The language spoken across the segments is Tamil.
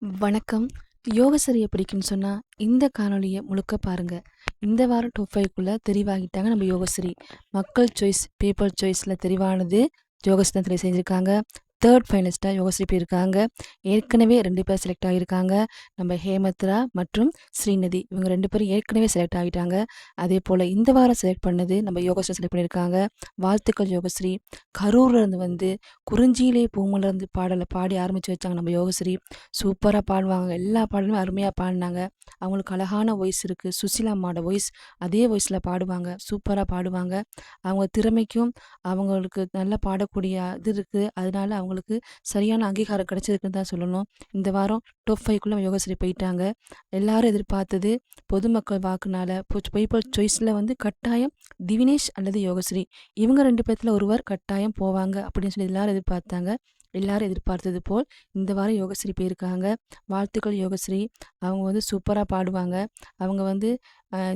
வணக்கம். யோகசரிய பிடிக்குன்னு சொன்னா, இந்த காணொளிய முழுக்க பாருங்க. இந்த வாரம் டாப் 5க்குள்ள தெரிவாகிட்டாங்க நம்ம யோகஸ்ரீ. மக்கள் சாய்ஸ், பீப்பிள் சாய்ஸ்ல தெரிவானது யோகஸ்ரீ தான் தெரிவு செஞ்சிருக்காங்க. 3 ஃபைனலிஸ்ட்டா யோகஸ்ரீ போயிருக்காங்க. ஏற்கனவே 2 பேர் செலக்ட் ஆகியிருக்காங்க. நம்ம ஹேமத்ரா மற்றும் ஸ்ரீநிதி. இவங்க 2 பேரும் ஏற்கனவே செலக்ட் ஆகிட்டாங்க. அதேபோல இந்த வாரம் செலக்ட் பண்ணது நம்ம யோகஸ்ரீ செலக்ட் பண்ணியிருக்காங்க. வாழ்த்துக்கள் யோகஸ்ரீ. கரூர்ல இருந்து வந்து குறிஞ்சியிலே பூமலர்ந்து பாடலை பாடி ஆரம்பிச்சு வச்சாங்க நம்ம யோகஸ்ரீ. சூப்பராக பாடுவாங்க. எல்லா பாடலுமே அருமையாக பாடினாங்க. அவங்களுக்கு அழகான வாய்ஸ் இருக்குது. சுசிலா அம்மாவோட வாய்ஸ் அதே வாய்ஸில் பாடுவாங்க. சூப்பராக பாடுவாங்க. அவங்க திறமைக்கும் அவங்களுக்கு நல்லா பாடக்கூடிய இது இருக்குது. அதனால அவங்களுக்கு சரியான அங்கீகாரம் கிடைச்சதுக்குன்னு தான் சொல்லணும். இந்த வாரம் டாப் 5க்குள்ள யோகஸ்ரீ போயிட்டாங்க. எல்லாரும் எதிர்பார்த்தது பொதுமக்கள் வாக்குனால பீப்பிள் சாய்ஸில் வந்து கட்டாயம் திவினேஷ் அல்லது யோகஸ்ரீ இவங்க 2 பேர்த்துல ஒருவர் கட்டாயம் போவாங்க அப்படின்னு சொல்லி எல்லாரும் எதிர்பார்த்தாங்க. எல்லாரும் எதிர்பார்த்தது போல் இந்த வாரம் யோகஸ்ரீ போயிருக்காங்க. வாழ்த்துக்கள் யோகஸ்ரீ. அவங்க வந்து சூப்பராக பாடுவாங்க. அவங்க வந்து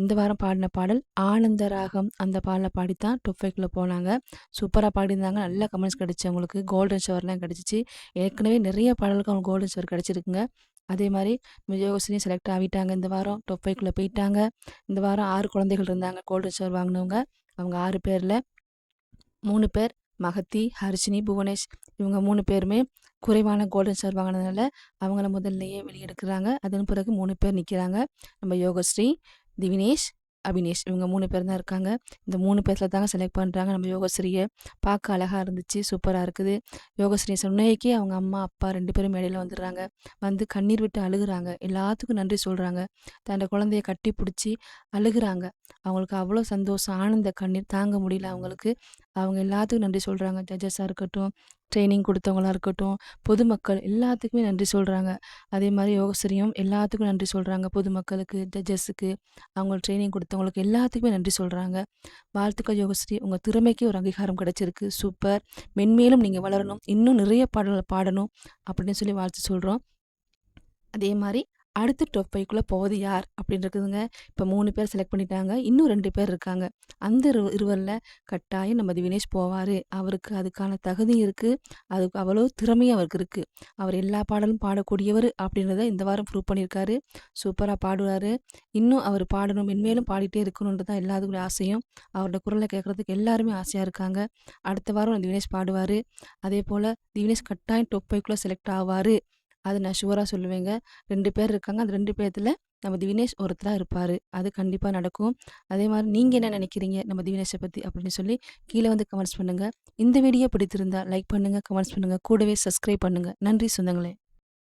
இந்த வாரம் பாடின பாடல் ஆனந்த ராகம் அந்த பாடலை பாடித்தான் டாப் 5க்குள்ள போனாங்க. சூப்பராக பாடியிருந்தாங்க. நல்ல கமெண்ட்ஸ் கிடச்சி அவங்களுக்கு. கோல்டன் ஷவர்லாம் கிடச்சிச்சு. ஏற்கனவே நிறைய பாடலுக்கு அவங்க கோல்டன் ஷவர் கிடச்சிருக்குங்க. அதே மாதிரி யோகஸ்ரீயும் செலக்ட் ஆகிட்டாங்க. இந்த வாரம் டாப் 5க்குள்ள போயிட்டாங்க. இந்த வாரம் 6 குழந்தைகள் இருந்தாங்க கோல்டன் ஷவர் வாங்கினவங்க. அவங்க 6 பேரில் 3 பேர் மகத்தி, ஹர்ஷினி, புவனேஷ் இவங்க 3 பேருமே குறைவான கோல்டன் ஸ்டார் வாங்கினதுனால அவங்கள முதல்லையே வெளியெடுக்கிறாங்க. அதன் பிறகு 3 பேர் நிற்கிறாங்க. நம்ம யோகஸ்ரீ, திவினேஷ், அபினேஷ் இவங்க 3 பேர் தான் இருக்காங்க. இந்த 3 பேர்த்தில் தாங்க செலக்ட் பண்ணுறாங்க நம்ம யோகஸ்ரீயை. பார்க்க அழகாக இருந்துச்சு. சூப்பராக இருக்குது. யோகஸ்ரீ சொன்னேக்கே அவங்க அம்மா அப்பா 2 பேரும் மேடையில் வந்துடுறாங்க. வந்து கண்ணீர் விட்டு அழுகுறாங்க. எல்லாத்துக்கும் நன்றி சொல்கிறாங்க. தன்னோட குழந்தைய கட்டி பிடிச்சி அழுகுறாங்க. அவங்களுக்கு அவ்வளோ சந்தோஷம், ஆனந்த கண்ணீர் தாங்க முடியல அவங்களுக்கு. அவங்க எல்லாத்துக்கும் நன்றி சொல்கிறாங்க. ஜட்ஜஸாக இருக்கட்டும், ட்ரைனிங் கொடுத்தவங்களா இருக்கட்டும், பொதுமக்கள் எல்லாத்துக்குமே நன்றி சொல்கிறாங்க. அதே மாதிரி யோகஸ்ரீயும் எல்லாத்துக்கும் நன்றி சொல்கிறாங்க. பொதுமக்களுக்கு, ஜட்ஜஸுக்கு, அவங்க ட்ரைனிங் கொடுத்தவங்களுக்கு எல்லாத்துக்குமே நன்றி சொல்கிறாங்க. வாழ்த்துக்கள் யோகஸ்ரீ. உங்கள் திறமைக்கு ஒரு அங்கீகாரம் கிடைச்சிருக்கு. சூப்பர். மென்மேலும் நீங்கள் வளரணும். இன்னும் நிறைய பாடல்களை பாடணும் அப்படின்னு சொல்லி வாழ்த்து சொல்கிறோம். அதே மாதிரி அடுத்து டாப் 5க்குள்ளே போவது யார் அப்படின்னு இருக்குதுங்க. இப்போ 3 பேர் செலக்ட் பண்ணிட்டாங்க. இன்னும் 2 பேர் இருக்காங்க. அந்த இருவரில் கட்டாயம் நம்ம திவினேஷ் போவார். அவருக்கு அதுக்கான தகுதி இருக்குது. அதுக்கு அவ்வளோ திறமையும் அவருக்கு இருக்குது. அவர் எல்லா பாடலும் பாடக்கூடியவர் அப்படின்றத இந்த வாரம் ப்ரூவ் பண்ணியிருக்காரு. சூப்பராக பாடுவார். இன்னும் அவர் பாடணும், மென்மேலும் பாடிட்டே இருக்கணுன்றது தான் எல்லாத்துக்கும் ஆசையும். அவரோட குரலை கேட்குறதுக்கு எல்லாருமே ஆசையாக இருக்காங்க. அடுத்த வாரம் திவினேஷ் பாடுவார். அதே போல் திவினேஷ் கட்டாயம் டாப் 5க்குள்ளே செலக்ட் ஆவார். அது நான் ஷுவராக சொல்லுவேங்க. 2 பேர் இருக்காங்க. அந்த 2 பேத்துல நம்ம திவினேஷ் ஒருத்தராக இருப்பார். அது கண்டிப்பாக நடக்கும். அதே மாதிரி நீங்கள் என்ன நினைக்கிறீங்க நம்ம திவினேஷை பற்றி அப்படின்னு சொல்லி கீழே வந்து கமெண்ட்ஸ் பண்ணுங்கள். இந்த வீடியோ பிடித்திருந்தால் லைக் பண்ணுங்கள், கமெண்ட்ஸ் பண்ணுங்கள், கூடவே சப்ஸ்கிரைப் பண்ணுங்கள். நன்றி சொந்தங்களே.